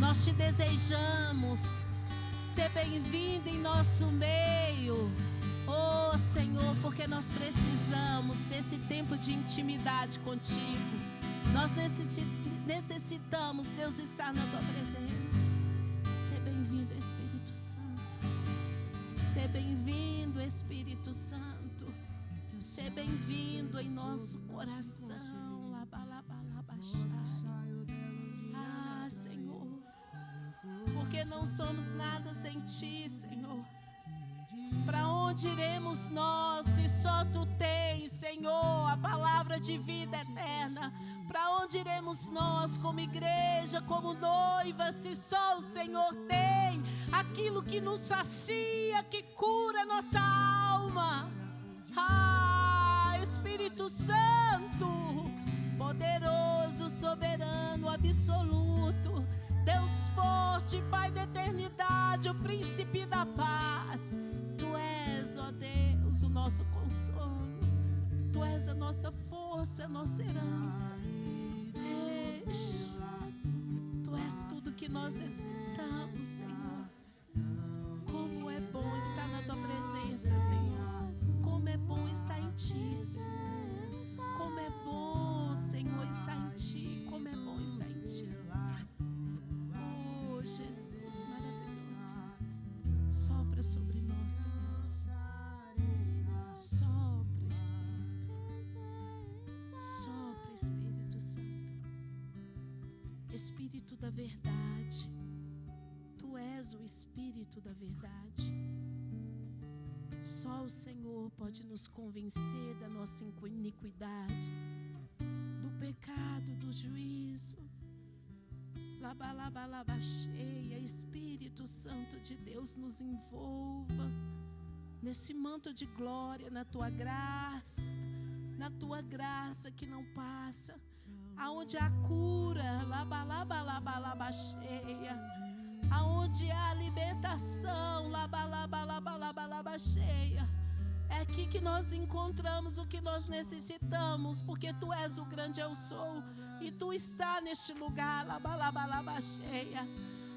Nós te desejamos. Ser bem-vindo em nosso meio. Oh, Senhor, porque nós precisamos desse tempo de intimidade contigo. Nós necessitamos, Deus, estar na tua presença. Ser bem-vindo, Espírito Santo. Ser bem-vindo, Espírito Santo. Ser bem-vindo em nosso coração. Ah, Senhor, porque não somos nada sem ti, Senhor. Para onde iremos nós, se só tu tens, Senhor, a palavra de vida eterna? Para onde iremos nós, como igreja, como noiva, se só o Senhor tem aquilo que nos sacia, que cura nossa alma? Ah, Espírito Santo, poderoso, soberano, absoluto, Deus forte, Pai da eternidade, o príncipe da paz. Tu és, ó Deus, o nosso consolo. Tu és a nossa força, a nossa herança. Tu és tudo que nós necessitamos, Senhor. Como é bom estar na tua presença, Senhor. Como é bom estar em ti, Senhor. Como é bom, Senhor, estar em ti. Como é bom estar em ti. Oh, Jesus maravilhoso. Sopra sobre nós, Senhor. Sopra, Espírito. Sopra, Espírito Santo. Espírito da verdade. Tu és o Espírito da verdade. Só o Senhor pode nos convencer da nossa iniquidade, do pecado, do juízo. Labalaba cheia, Espírito Santo de Deus, nos envolva nesse manto de glória, na tua graça que não passa, aonde há cura, labalaba cheia, aonde há libertação, labalaba cheia. É aqui que nós encontramos o que nós necessitamos, porque tu és o grande eu sou e tu está neste lugar, labalaba cheia,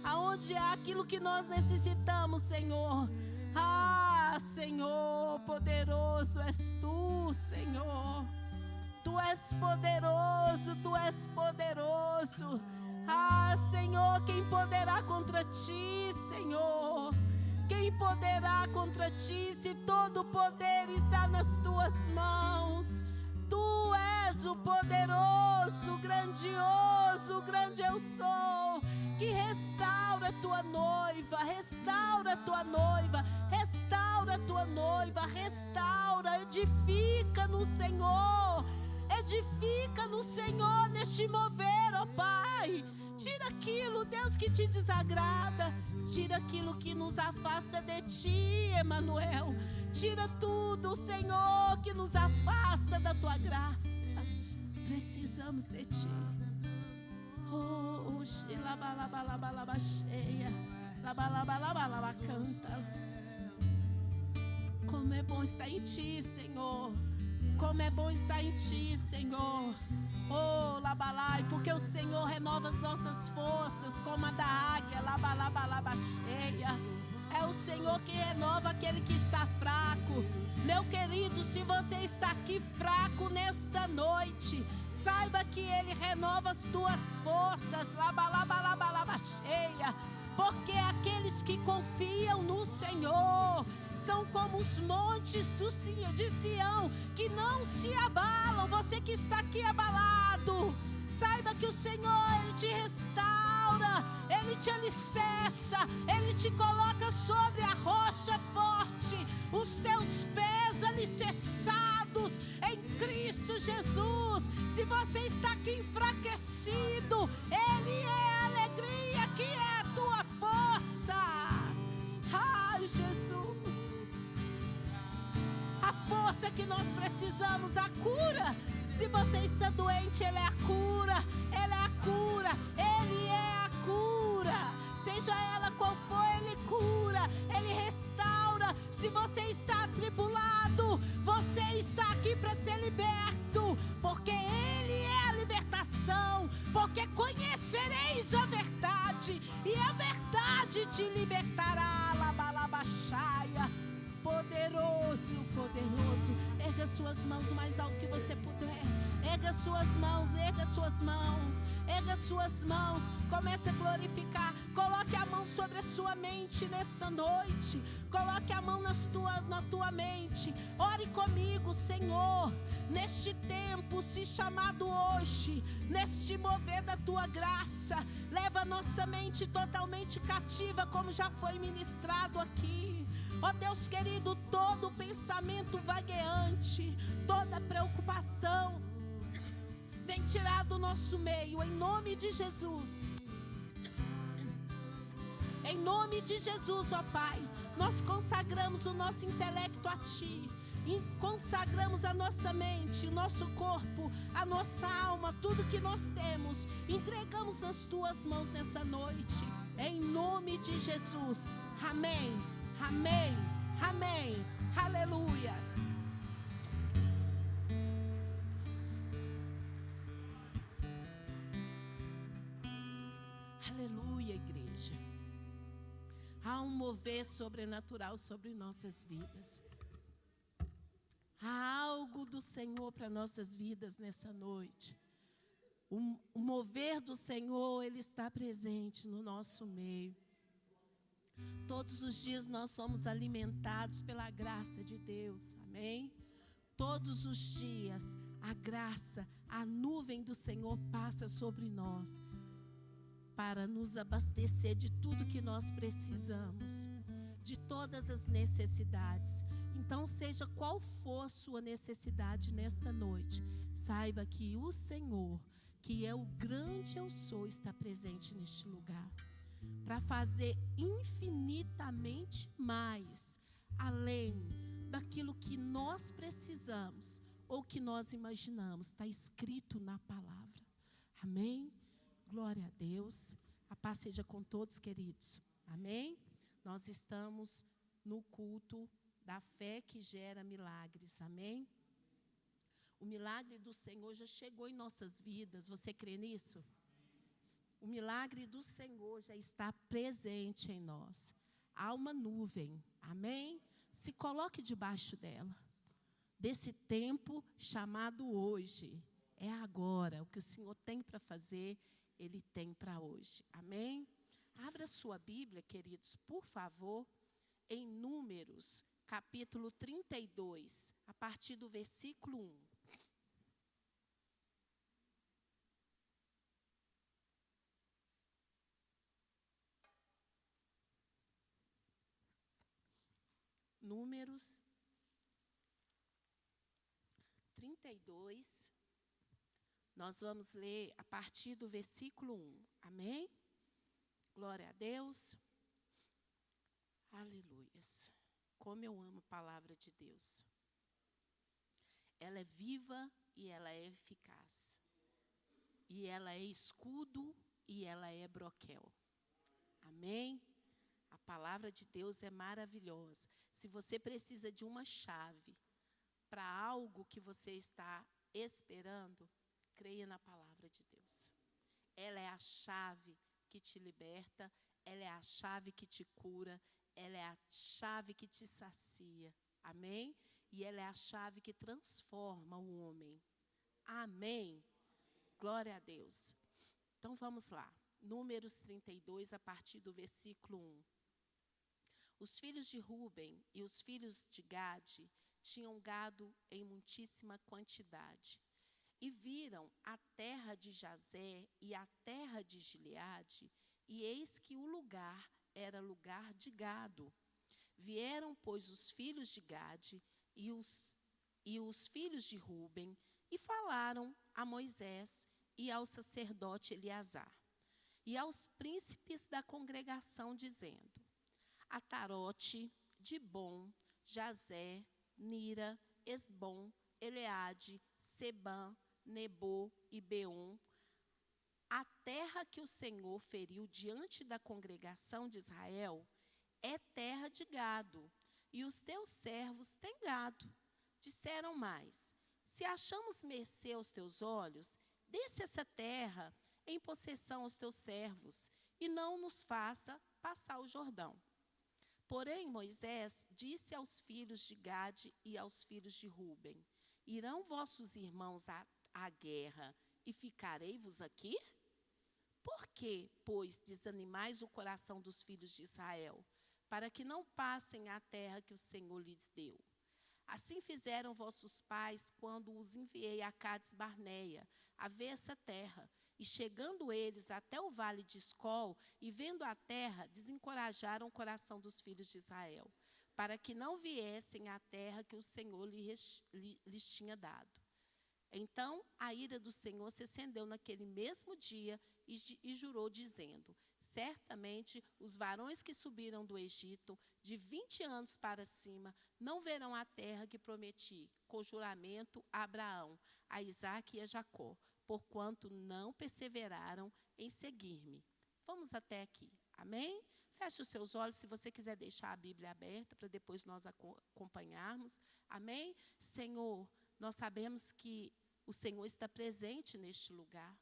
aonde há aquilo que nós necessitamos, Senhor. Ah, Senhor, poderoso és tu, Senhor. Tu és poderoso, tu és poderoso. Ah, Senhor, quem poderá contra ti, Senhor? Quem poderá contra ti, se todo o poder está nas tuas mãos? Tu és o poderoso, o grandioso, o grande eu sou, que restaura a tua noiva, restaura a tua noiva, restaura a tua noiva, restaura, edifica no Senhor, edifica no Senhor neste mover, ó Pai. Tira aquilo, Deus, que te desagrada. Tira aquilo que nos afasta de ti, Emanuel. Tira tudo, Senhor, que nos afasta da tua graça. Precisamos de ti. Oh, xilabalabalaba cheia, labalabalaba canta. Como é bom estar em ti, Senhor. Como é bom estar em ti, Senhor. Oh, labalai, porque o Senhor renova as nossas forças como a da águia, labalabalaba cheia. É o Senhor que renova aquele que está fraco. Meu querido, se você está aqui fraco nesta noite, saiba que Ele renova as tuas forças, labalabalaba cheia. Porque aqueles que confiam no Senhor são como os montes de Sião, que não se abalam. Você que está aqui abalado, saiba que o Senhor, Ele te restaura, Ele te alicerça, Ele te coloca sobre a rocha forte, os teus pés alicerçados em Cristo Jesus. Se você está aqui enfraquecido, Ele é a alegria que é a tua força. Ai, Jesus, a força que nós precisamos, a cura. Se você está doente, Ele é a cura, Ele é a cura, Ele é a cura. Seja ela qual for, Ele cura, Ele restaura. Se você está atribulado, você está aqui para ser liberto, porque Ele é a libertação, porque conhecereis a verdade verdade, e a verdade te libertará. Labalabaxaia. Poderoso, poderoso. Erga suas mãos o mais alto que você puder. Erga suas mãos, erga suas mãos. Erga suas mãos. Comece a glorificar. Coloque a mão sobre a sua mente nesta noite. Coloque a mão na tua mente. Ore comigo, Senhor. Neste tempo, se chamado hoje, neste mover da tua graça, leva a nossa mente totalmente cativa, como já foi ministrado aqui. Ó Deus querido, todo pensamento vagueante, toda preocupação, vem tirar do nosso meio, em nome de Jesus. Em nome de Jesus, ó Pai, nós consagramos o nosso intelecto a Ti. Consagramos a nossa mente, o nosso corpo, a nossa alma, tudo que nós temos, entregamos nas Tuas mãos nessa noite, em nome de Jesus. Amém, amém, amém, aleluias. Aleluia, igreja. Há um mover sobrenatural sobre nossas vidas. Há algo do Senhor para nossas vidas nessa noite. O mover do Senhor, Ele está presente no nosso meio. Todos os dias nós somos alimentados pela graça de Deus, amém? Todos os dias a graça, a nuvem do Senhor passa sobre nós para nos abastecer de tudo que nós precisamos, de todas as necessidades. Então, seja qual for a sua necessidade nesta noite, saiba que o Senhor, que é o grande eu sou, está presente neste lugar, para fazer infinitamente mais, além daquilo que nós precisamos, ou que nós imaginamos, está escrito na palavra. Amém? Glória a Deus. A paz seja com todos, queridos. Amém? Nós estamos no culto da fé que gera milagres. Amém? O milagre do Senhor já chegou em nossas vidas. Você crê nisso? O milagre do Senhor já está presente em nós. Há uma nuvem. Amém? Se coloque debaixo dela. Desse tempo chamado hoje. É agora. O que o Senhor tem para fazer, Ele tem para hoje. Amém? Abra sua Bíblia, queridos, por favor, em Números, capítulo 32, a partir do versículo 1. Números 32, nós vamos ler a partir do versículo 1. Amém? Glória a Deus. Aleluias. Como eu amo a palavra de Deus. Ela é viva e ela é eficaz. E ela é escudo e ela é broquel. Amém? A palavra de Deus é maravilhosa. Se você precisa de uma chave para algo que você está esperando, creia na palavra de Deus. Ela é a chave que te liberta, ela é a chave que te cura, ela é a chave que te sacia. Amém? E ela é a chave que transforma o homem. Amém? Glória a Deus. Então vamos lá. Números 32, a partir do versículo 1. Os filhos de Ruben e os filhos de Gade tinham gado em muitíssima quantidade. E viram a terra de Jazé e a terra de Gileade, e eis que o lugar era lugar de gado. Vieram, pois, os filhos de Gade e os filhos de Ruben, e falaram a Moisés e ao sacerdote Eleazar, e aos príncipes da congregação, dizendo: Atarote, Dibom, Jazé, Nira, Esbom, Eleade, Sebã, Nebo e Beom, a terra que o Senhor feriu diante da congregação de Israel é terra de gado, e os teus servos têm gado. Disseram mais: se achamos mercê aos teus olhos, desce essa terra em possessão aos teus servos, e não nos faça passar o Jordão. Porém, Moisés disse aos filhos de Gade e aos filhos de Ruben: Irão vossos irmãos à guerra e ficarei-vos aqui? Por que, pois, desanimais o coração dos filhos de Israel, para que não passem a terra que o Senhor lhes deu? Assim fizeram vossos pais quando os enviei a Cades-Barneia, a ver essa terra. E chegando eles até o vale de Escol, e vendo a terra, desencorajaram o coração dos filhos de Israel, para que não viessem à terra que o Senhor lhes tinha dado. Então a ira do Senhor se acendeu naquele mesmo dia e jurou, dizendo: Certamente os varões que subiram do Egito, de 20 anos para cima, não verão a terra que prometi, com juramento a Abraão, a Isaque e a Jacó, porquanto não perseveraram em seguir-me. Vamos até aqui, amém? Feche os seus olhos, se você quiser deixar a Bíblia aberta, para depois nós acompanharmos, amém? Senhor, nós sabemos que o Senhor está presente neste lugar.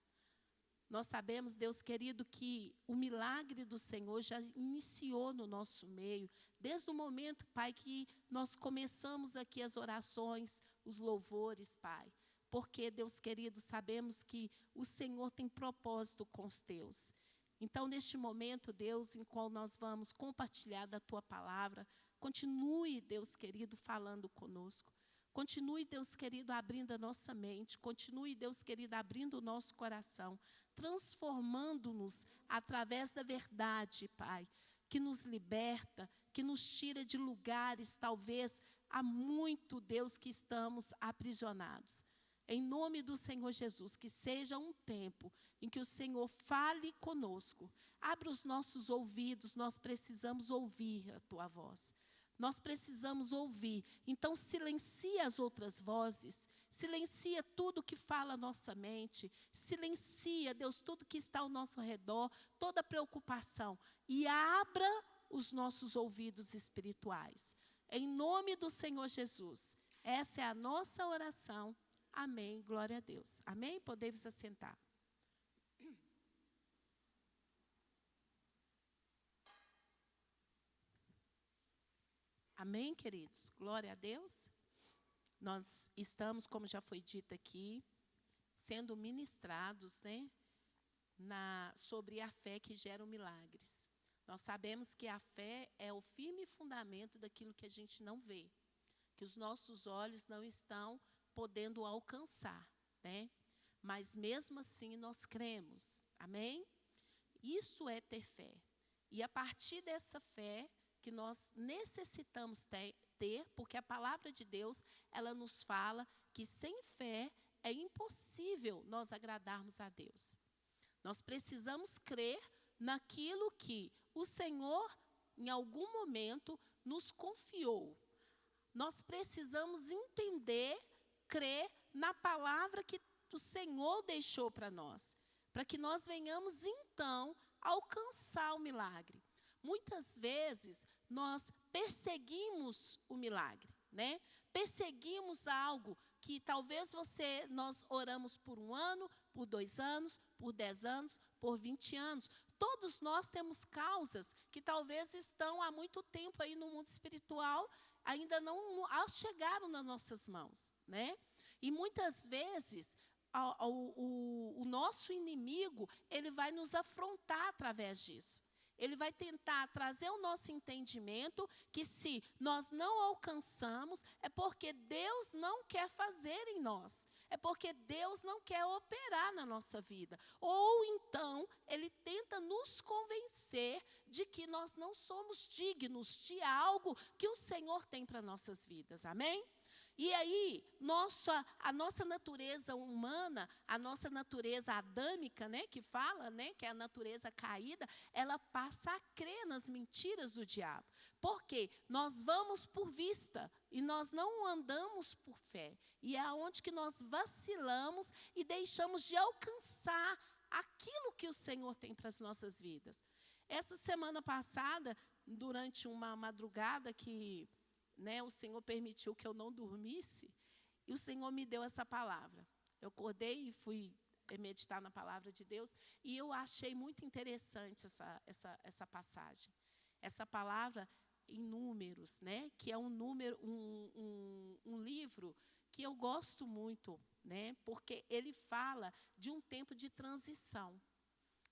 Nós sabemos, Deus querido, que o milagre do Senhor já iniciou no nosso meio, desde o momento, Pai, que nós começamos aqui as orações, os louvores, Pai. Porque, Deus querido, sabemos que o Senhor tem propósito com os teus. Então, neste momento, Deus, em qual nós vamos compartilhar da Tua palavra, continue, Deus querido, falando conosco. Continue, Deus querido, abrindo a nossa mente. Continue, Deus querido, abrindo o nosso coração. Transformando-nos através da verdade, Pai. Que nos liberta, que nos tira de lugares, talvez, há muito, Deus, que estamos aprisionados. Em nome do Senhor Jesus, que seja um tempo em que o Senhor fale conosco. Abra os nossos ouvidos, nós precisamos ouvir a Tua voz. Nós precisamos ouvir. Então, silencia as outras vozes. Silencia tudo que fala a nossa mente. Silencia, Deus, tudo que está ao nosso redor. Toda preocupação. E abra os nossos ouvidos espirituais. Em nome do Senhor Jesus. Essa é a nossa oração. Amém. Glória a Deus. Amém? Podemos assentar. Amém, queridos? Glória a Deus. Nós estamos, como já foi dito aqui, sendo ministrados, né, sobre a fé que gera milagres. Nós sabemos que a fé é o firme fundamento daquilo que a gente não vê, que os nossos olhos não estão podendo alcançar, né? Mas mesmo assim nós cremos. Amém? Isso é ter fé. E a partir dessa fé que nós necessitamos ter, porque a palavra de Deus, ela nos fala que sem fé é impossível nós agradarmos a Deus. Nós precisamos crer naquilo que o Senhor, em algum momento, nos confiou. Nós precisamos entender, crer na palavra que o Senhor deixou para nós, para que nós venhamos, então, alcançar o milagre. Muitas vezes, nós perseguimos o milagre, né? Perseguimos algo que talvez nós oramos por 1 ano, por 2 anos, por 10 anos, por 20 anos. Todos nós temos causas que talvez estão há muito tempo aí no mundo espiritual, ainda não chegaram nas nossas mãos, né? E muitas vezes o nosso inimigo, ele vai nos afrontar através disso. Ele vai tentar trazer o nosso entendimento que se nós não alcançamos, é porque Deus não quer fazer em nós. É porque Deus não quer operar na nossa vida. Ou então, ele tenta nos convencer de que nós não somos dignos de algo que o Senhor tem para nossas vidas. Amém? E aí, a nossa natureza humana, a nossa natureza adâmica, né, que fala, né, que é a natureza caída, ela passa a crer nas mentiras do diabo. Por quê? Nós vamos por vista e nós não andamos por fé. E é onde que nós vacilamos e deixamos de alcançar aquilo que o Senhor tem para as nossas vidas. Essa semana passada, durante uma madrugada que, né, o Senhor permitiu que eu não dormisse, e o Senhor me deu essa palavra. Eu acordei e fui meditar na palavra de Deus, e eu achei muito interessante essa passagem. Essa palavra em Números, né, que é um livro que eu gosto muito, né, porque ele fala de um tempo de transição.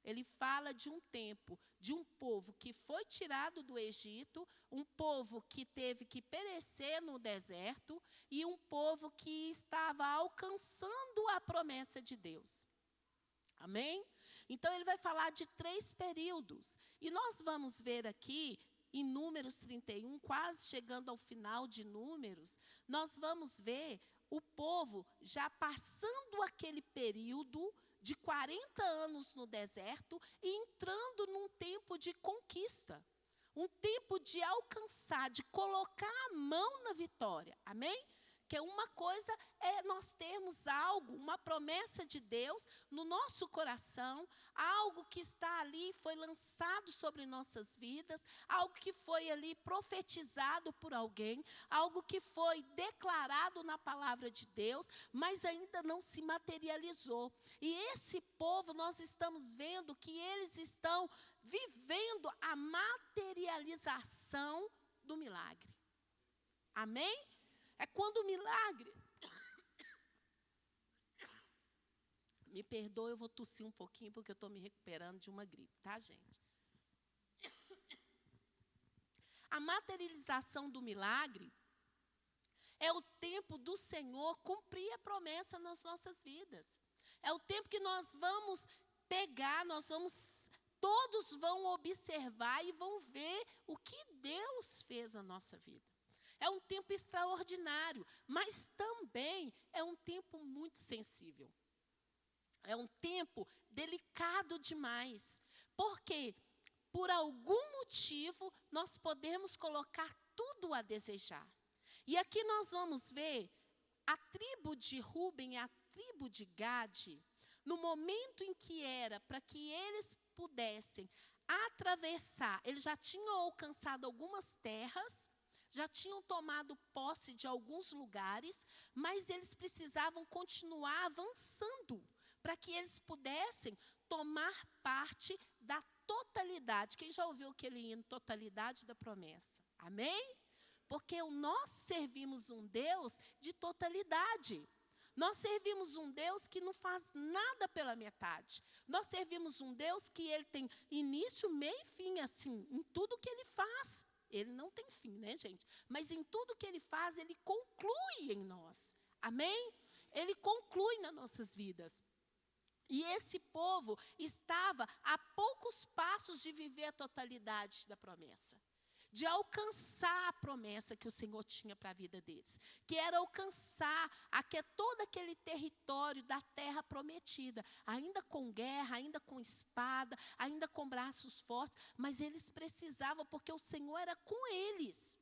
Ele fala de um tempo, de um povo que foi tirado do Egito, um povo que teve que perecer no deserto e um povo que estava alcançando a promessa de Deus. Amém? Então, ele vai falar de 3 períodos. E nós vamos ver aqui, em Números 31, quase chegando ao final de Números, nós vamos ver o povo já passando aquele período de 40 anos no deserto e entrando num tempo de conquista, um tempo de alcançar, de colocar a mão na vitória. Amém? Que uma coisa é nós termos algo, uma promessa de Deus no nosso coração, algo que está ali, foi lançado sobre nossas vidas, algo que foi ali profetizado por alguém, algo que foi declarado na palavra de Deus, mas ainda não se materializou. E esse povo, nós estamos vendo que eles estão vivendo a materialização do milagre. Amém? É quando o milagre... Me perdoe, eu vou tossir um pouquinho, porque eu estou me recuperando de uma gripe, tá, gente? A materialização do milagre é o tempo do Senhor cumprir a promessa nas nossas vidas. É o tempo que nós vamos pegar, todos vão observar e vão ver o que Deus fez na nossa vida. É um tempo extraordinário, mas também é um tempo muito sensível. É um tempo delicado demais. Porque, por algum motivo, nós podemos colocar tudo a desejar. E aqui nós vamos ver a tribo de Ruben e a tribo de Gade, no momento em que era para que eles pudessem atravessar, eles já tinham alcançado algumas terras, já tinham tomado posse de alguns lugares, mas eles precisavam continuar avançando para que eles pudessem tomar parte da totalidade. Quem já ouviu aquele hino, totalidade da promessa? Amém? Porque nós servimos um Deus de totalidade. Nós servimos um Deus que não faz nada pela metade. Nós servimos um Deus que ele tem início, meio e fim, assim, em tudo que ele faz. Ele não tem fim, né, gente? Mas em tudo que ele faz, ele conclui em nós. Amém? Ele conclui nas nossas vidas. E esse povo estava a poucos passos de viver a totalidade da promessa. De alcançar a promessa que o Senhor tinha para a vida deles. Que era alcançar todo aquele território da terra prometida. Ainda com guerra, ainda com espada, ainda com braços fortes. Mas eles precisavam, porque o Senhor era com eles.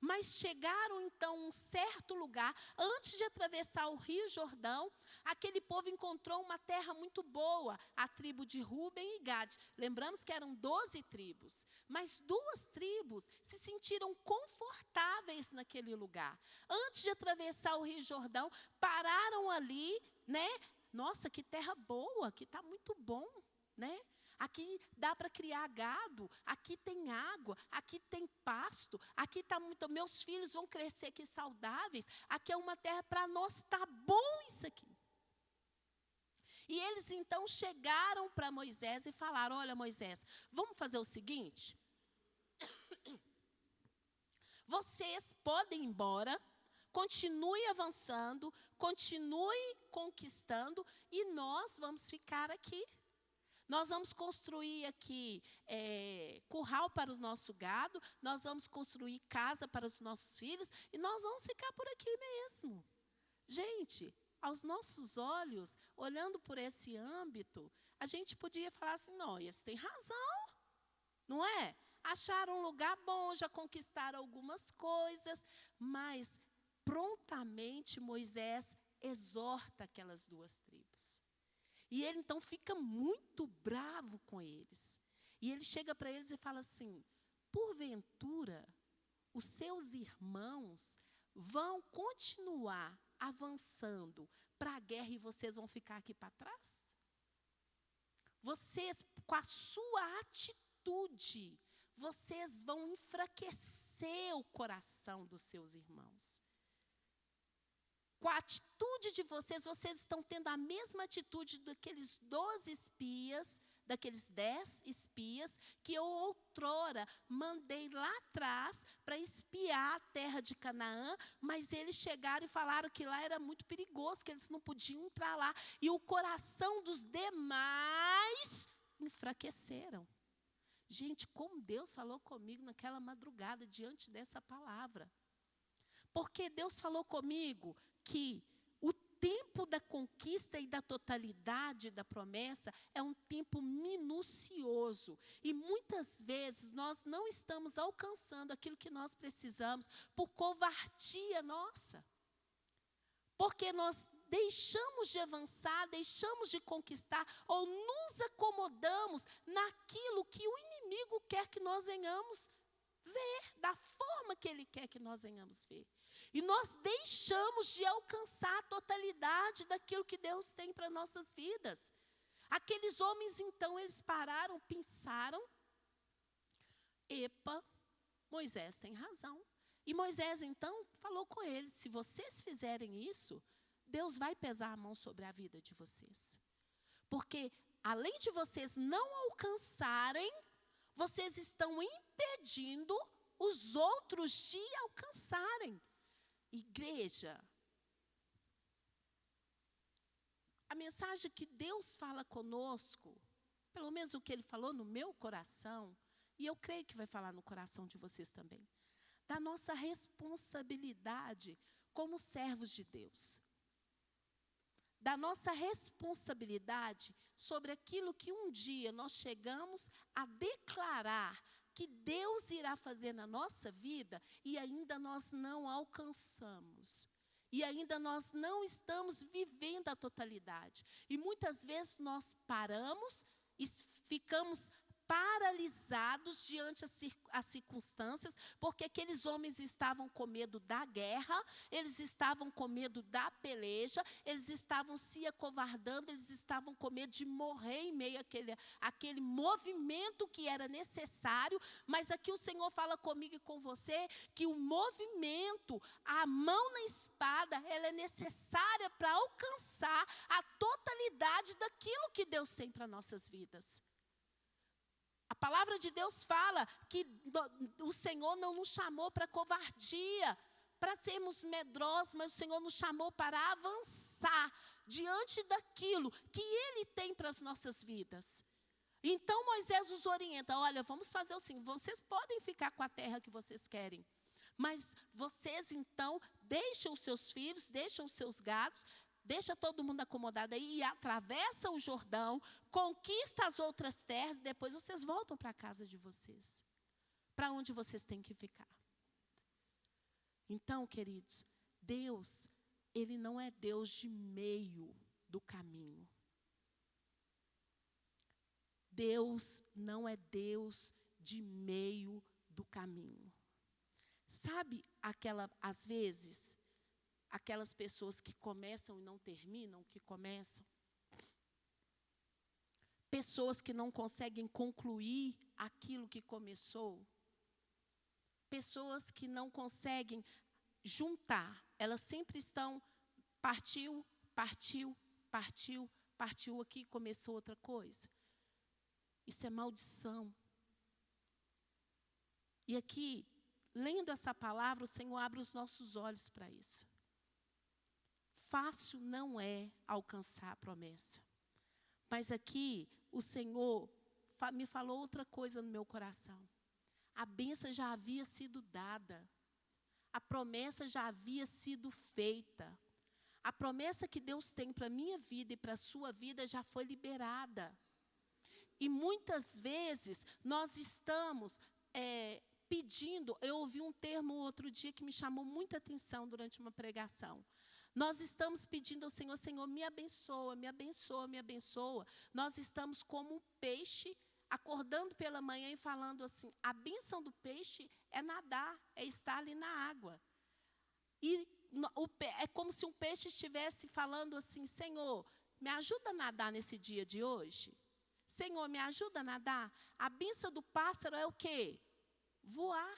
Mas chegaram então a um certo lugar, antes de atravessar o Rio Jordão, aquele povo encontrou uma terra muito boa, a tribo de Ruben e Gade. Lembramos que eram 12 tribos, mas 2 tribos se sentiram confortáveis naquele lugar. Antes de atravessar o Rio Jordão, pararam ali, né? Nossa, que terra boa, que está muito bom, né? Aqui dá para criar gado, aqui tem água, aqui tem pasto, aqui está muito... Meus filhos vão crescer aqui saudáveis, aqui é uma terra para nós, está bom isso aqui. E eles então chegaram para Moisés e falaram, olha Moisés, vamos fazer o seguinte, vocês podem ir embora, continue avançando, continue conquistando e nós vamos ficar aqui. Nós vamos construir aqui curral para o nosso gado, nós vamos construir casa para os nossos filhos e nós vamos ficar por aqui mesmo. Gente, aos nossos olhos, olhando por esse âmbito, a gente podia falar assim, não, eles têm razão, não é? Acharam um lugar bom, já conquistaram algumas coisas, mas prontamente Moisés exorta aquelas 2 tribos. E ele então fica muito bravo com eles. E ele chega para eles e fala assim, porventura, os seus irmãos vão continuar avançando para a guerra e vocês vão ficar aqui para trás? vocês, com a sua atitude, vocês vão enfraquecer o coração dos seus irmãos. Com a atitude de vocês, vocês estão tendo a mesma atitude daqueles 12 espias, daqueles 10 espias, que eu outrora mandei lá atrás para espiar a terra de Canaã, mas eles chegaram e falaram que lá era muito perigoso, que eles não podiam entrar lá. E o coração dos demais enfraqueceram. Gente, como Deus falou comigo naquela madrugada, diante dessa palavra. Porque Deus falou comigo que o tempo da conquista e da totalidade da promessa é um tempo minucioso. E muitas vezes nós não estamos alcançando aquilo que nós precisamos por covardia nossa. Porque nós deixamos de avançar, deixamos de conquistar ou nos acomodamos naquilo que o inimigo quer que nós venhamos ver, da forma que ele quer que nós venhamos ver. E nós deixamos de alcançar a totalidade daquilo que Deus tem para nossas vidas. Aqueles homens, então, eles pararam, pensaram, epa, Moisés tem razão. E Moisés, então, falou com eles, se vocês fizerem isso, Deus vai pesar a mão sobre a vida de vocês. Porque, além de vocês não alcançarem, vocês estão impedindo os outros de alcançarem. Igreja, a mensagem que Deus fala conosco, pelo menos o que Ele falou no meu coração, e eu creio que vai falar no coração de vocês também, da nossa responsabilidade como servos de Deus. Da nossa responsabilidade sobre aquilo que um dia nós chegamos a declarar que Deus irá fazer na nossa vida e ainda nós não alcançamos. E ainda nós não estamos vivendo a totalidade. E muitas vezes nós paramos e ficamos paralisados diante as circunstâncias, porque aqueles homens estavam com medo da guerra, eles estavam com medo da peleja, eles estavam se acovardando, eles estavam com medo de morrer em meio àquele movimento que era necessário. Mas aqui o Senhor fala comigo e com você que o movimento, a mão na espada, ela é necessária para alcançar a totalidade daquilo que Deus tem para nossas vidas. A palavra de Deus fala que o Senhor não nos chamou para covardia, para sermos medrosos, mas o Senhor nos chamou para avançar diante daquilo que Ele tem para as nossas vidas. Então Moisés os orienta, olha, vamos fazer o seguinte, vocês podem ficar com a terra que vocês querem, mas vocês então deixam os seus filhos, deixam os seus gados, deixa todo mundo acomodado aí e atravessa o Jordão, conquista as outras terras, depois vocês voltam para a casa de vocês. Para onde vocês têm que ficar. Então, queridos, Deus, Ele não é Deus de meio do caminho. Deus não é Deus de meio do caminho. Sabe às vezes, aquelas pessoas que começam e não terminam, que começam. Pessoas que não conseguem concluir aquilo que começou. Pessoas que não conseguem juntar. Elas sempre estão, partiu aqui, começou outra coisa. Isso é maldição. E aqui, lendo essa palavra, o Senhor abre os nossos olhos para isso. Fácil não é alcançar a promessa. Mas aqui o Senhor me falou outra coisa no meu coração. A bênção já havia sido dada. A promessa já havia sido feita. A promessa que Deus tem para a minha vida e para a sua vida já foi liberada. E muitas vezes nós estamos pedindo, eu ouvi um termo outro dia que me chamou muita atenção durante uma pregação. Nós estamos pedindo ao Senhor, Senhor, me abençoa, me abençoa, me abençoa. Nós estamos como um peixe, acordando pela manhã e falando assim, a bênção do peixe é nadar, é estar ali na água. E é como se um peixe estivesse falando assim, Senhor, me ajuda a nadar nesse dia de hoje. Senhor, me ajuda a nadar. A bênção do pássaro é o quê? Voar.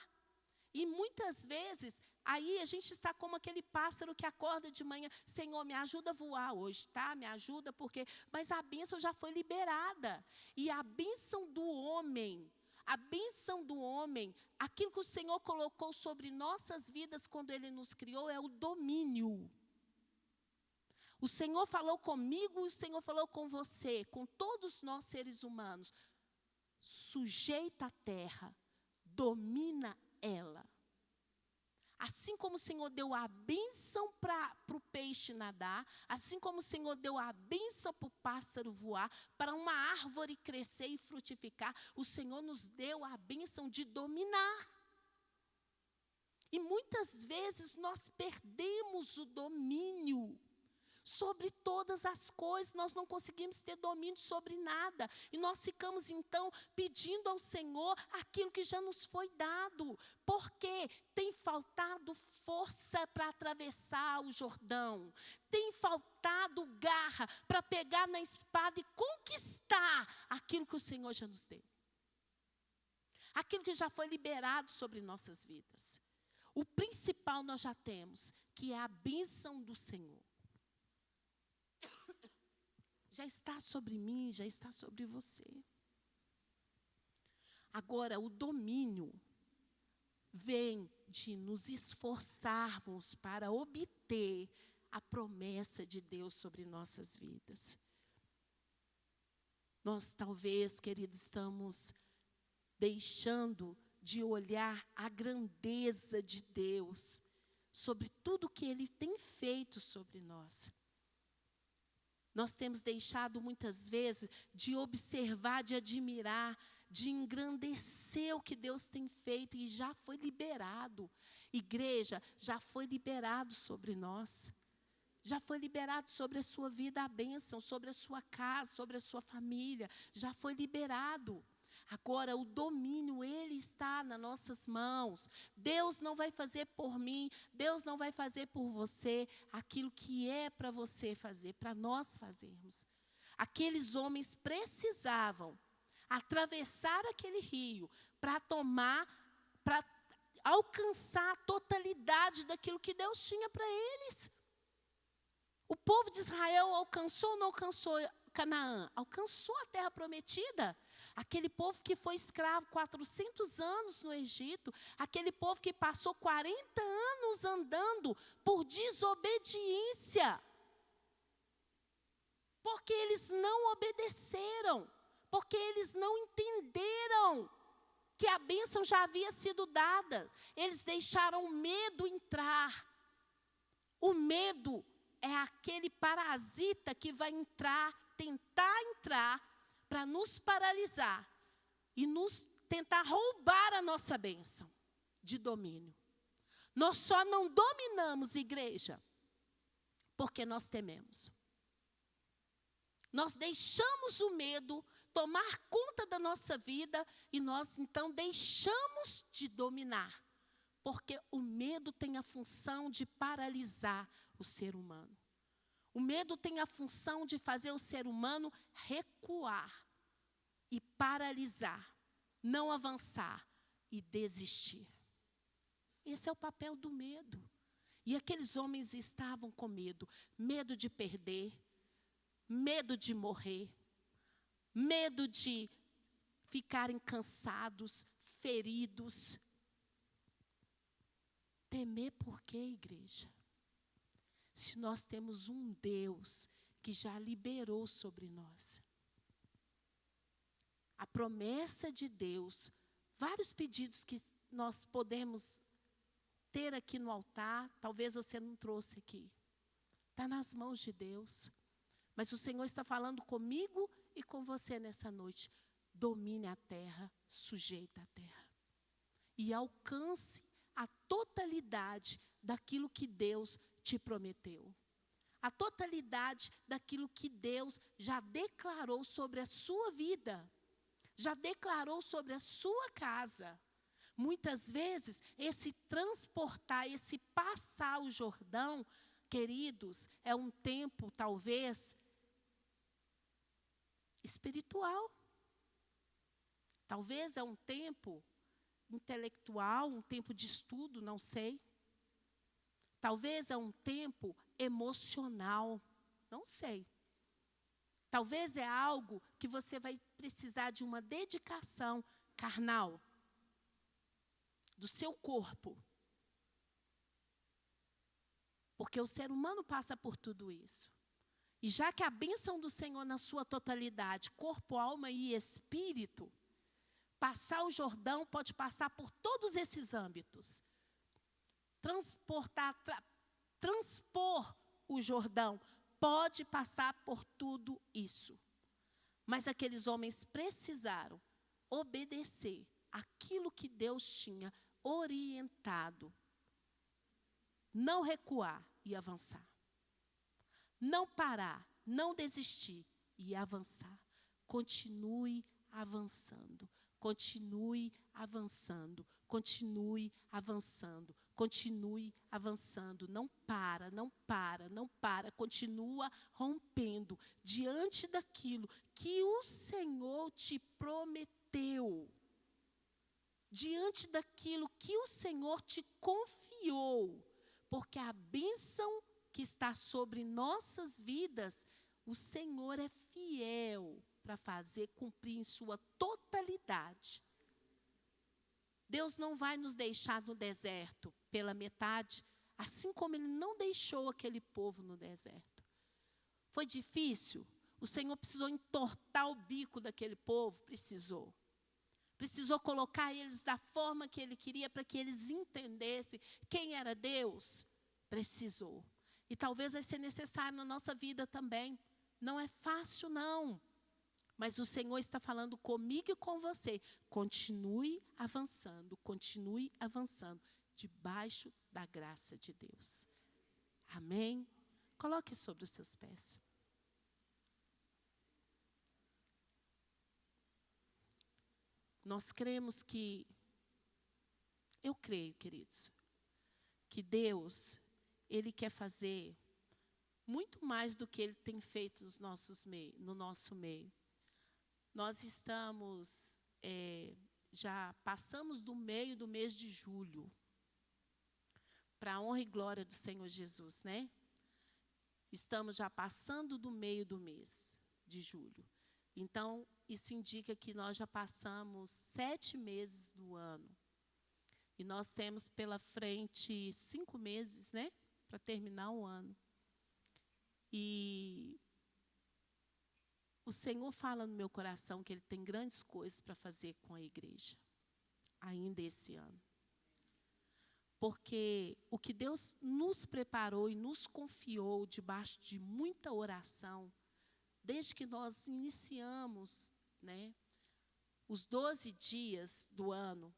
E muitas vezes, aí a gente está como aquele pássaro que acorda de manhã. Senhor, me ajuda a voar hoje, tá? Me ajuda porque... Mas a bênção já foi liberada. E a bênção do homem, aquilo que o Senhor colocou sobre nossas vidas quando Ele nos criou é o domínio. O Senhor falou comigo, o Senhor falou com você, com todos nós seres humanos. Sujeita a terra, domina ela. Assim como o Senhor deu a bênção para o peixe nadar, assim como o Senhor deu a bênção para o pássaro voar, para uma árvore crescer e frutificar, o Senhor nos deu a bênção de dominar. E muitas vezes nós perdemos o domínio sobre todas as coisas, nós não conseguimos ter domínio sobre nada. E nós ficamos então pedindo ao Senhor aquilo que já nos foi dado. Porque tem faltado força para atravessar o Jordão. Tem faltado garra para pegar na espada e conquistar aquilo que o Senhor já nos deu. Aquilo que já foi liberado sobre nossas vidas. O principal nós já temos, que é a bênção do Senhor. Já está sobre mim, já está sobre você. Agora, o domínio vem de nos esforçarmos para obter a promessa de Deus sobre nossas vidas. Nós talvez, queridos, estamos deixando de olhar a grandeza de Deus sobre tudo que Ele tem feito sobre nós. Nós temos deixado muitas vezes de observar, de admirar, de engrandecer o que Deus tem feito e já foi liberado. Igreja, já foi liberado sobre nós. Já foi liberado sobre a sua vida a bênção, sobre a sua casa, sobre a sua família. Já foi liberado. Agora, o domínio, ele está nas nossas mãos. Deus não vai fazer por mim, Deus não vai fazer por você aquilo que é para você fazer, para nós fazermos. Aqueles homens precisavam atravessar aquele rio para alcançar a totalidade daquilo que Deus tinha para eles. O povo de Israel alcançou ou não alcançou Canaã? Alcançou a terra prometida. Aquele povo que foi escravo 400 anos no Egito, aquele povo que passou 40 anos andando por desobediência. Porque eles não obedeceram, porque eles não entenderam que a bênção já havia sido dada. Eles deixaram o medo entrar. O medo é aquele parasita que vai tentar entrar, para nos paralisar e nos tentar roubar a nossa bênção de domínio. Nós só não dominamos, igreja, porque nós tememos. Nós deixamos o medo tomar conta da nossa vida e nós então deixamos de dominar, porque o medo tem a função de paralisar o ser humano. O medo tem a função de fazer o ser humano recuar e paralisar, não avançar e desistir. Esse é o papel do medo. E aqueles homens estavam com medo. Medo de perder, medo de morrer, medo de ficarem cansados, feridos. Temer por quê, igreja? Se nós temos um Deus que já liberou sobre nós. A promessa de Deus, vários pedidos que nós podemos ter aqui no altar, talvez você não trouxe aqui. Está nas mãos de Deus. Mas o Senhor está falando comigo e com você nessa noite. Domine a terra, sujeita a terra. E alcance a totalidade daquilo que Deus te prometeu. A totalidade daquilo que Deus já declarou sobre a sua vida. Já declarou sobre a sua casa. Muitas vezes, esse transportar, esse passar o Jordão, queridos, é um tempo, talvez, espiritual. Talvez é um tempo intelectual, um tempo de estudo, não sei. Talvez é um tempo emocional, não sei. Talvez é algo que você vai precisar de uma dedicação carnal do seu corpo. Porque o ser humano passa por tudo isso. E já que a bênção do Senhor na sua totalidade, corpo, alma e espírito, passar o Jordão pode passar por todos esses âmbitos. Transpor o Jordão pode passar por tudo isso. Mas aqueles homens precisaram obedecer aquilo que Deus tinha orientado. Não recuar e avançar. Não parar, não desistir e avançar. Continue avançando. Continue avançando, continue avançando, continue avançando. Não para, não para, não para. Continua rompendo diante daquilo que o Senhor te prometeu. Diante daquilo que o Senhor te confiou. Porque a bênção que está sobre nossas vidas, o Senhor é fiel para fazer cumprir em sua totalidade. Deus não vai nos deixar no deserto pela metade, assim como Ele não deixou aquele povo no deserto. Foi difícil? O Senhor precisou entortar o bico daquele povo? Precisou. Precisou colocar eles da forma que Ele queria para que eles entendessem quem era Deus? Precisou. E talvez vai ser necessário na nossa vida também. Não é fácil, não. Mas o Senhor está falando comigo e com você. Continue avançando, debaixo da graça de Deus. Amém? Coloque sobre os seus pés. Nós cremos que, eu creio, queridos, que Deus, Ele quer fazer muito mais do que Ele tem feito no nosso meio. Nós estamos, já passamos do meio do mês de julho, para a honra e glória do Senhor Jesus, né? Estamos já passando do meio do mês de julho. Então, isso indica que nós já passamos 7 meses do ano. E nós temos pela frente 5 meses, né? Para terminar o ano. E o Senhor fala no meu coração que Ele tem grandes coisas para fazer com a igreja, ainda esse ano. Porque o que Deus nos preparou e nos confiou debaixo de muita oração, desde que nós iniciamos, né, os 12 dias do ano,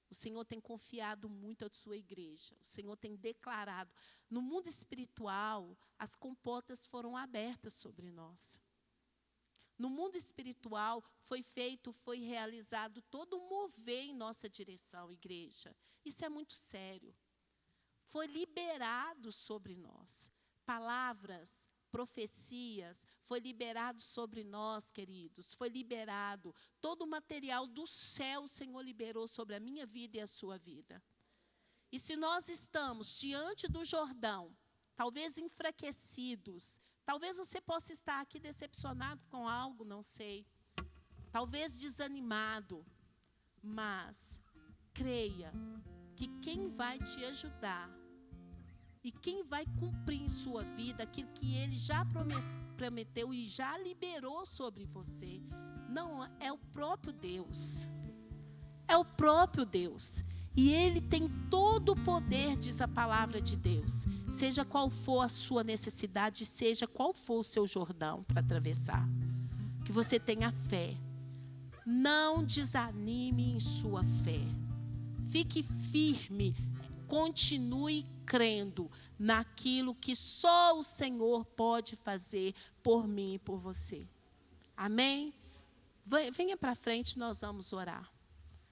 o Senhor tem confiado muito à sua igreja. O Senhor tem declarado. No mundo espiritual, as comportas foram abertas sobre nós. No mundo espiritual, foi realizado todo um mover em nossa direção, igreja. Isso é muito sério. Foi liberado sobre nós. Palavras, profecias, foi liberado sobre nós, queridos. Foi liberado. Todo o material do céu o Senhor liberou sobre a minha vida e a sua vida. E se nós estamos diante do Jordão, talvez enfraquecidos, talvez você possa estar aqui decepcionado com algo, não sei. Talvez desanimado. Mas creia que quem vai te ajudar e quem vai cumprir em sua vida aquilo que Ele já prometeu e já liberou sobre você, não é o próprio Deus. É o próprio Deus. E Ele tem todo o poder, diz a palavra de Deus. Seja qual for a sua necessidade, seja qual for o seu Jordão para atravessar. Que você tenha fé. Não desanime em sua fé. Fique firme. Continue crendo naquilo que só o Senhor pode fazer por mim e por você. Amém? Venha para frente, nós vamos orar.